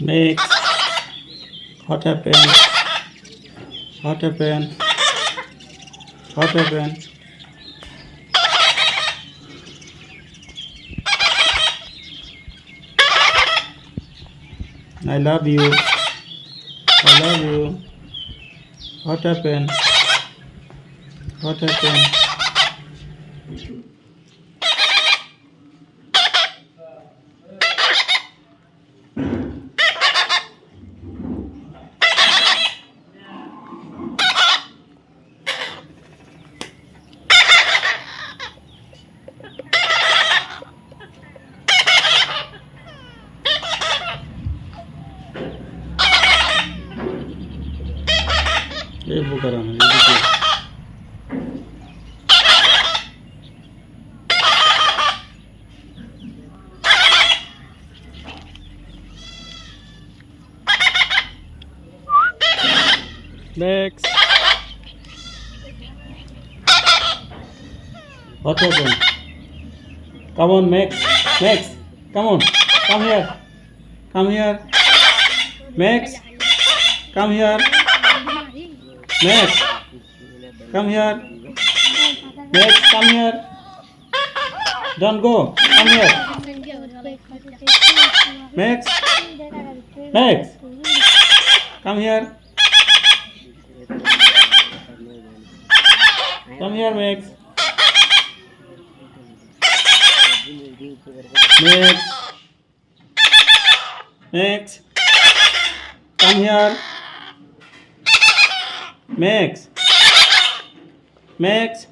Max, what happened? What happened? What happened? I love you. I love you. What happened? What happened? এই বোকার আমার এদিকে Next. What happened? Come on, Max. Max, come on. Come here. Come here. Max, come here. Max, come here. Max, come here. Don't go. Come here. Max, Max, come here. Come here, Max. Max, Max, come here. Max, Max.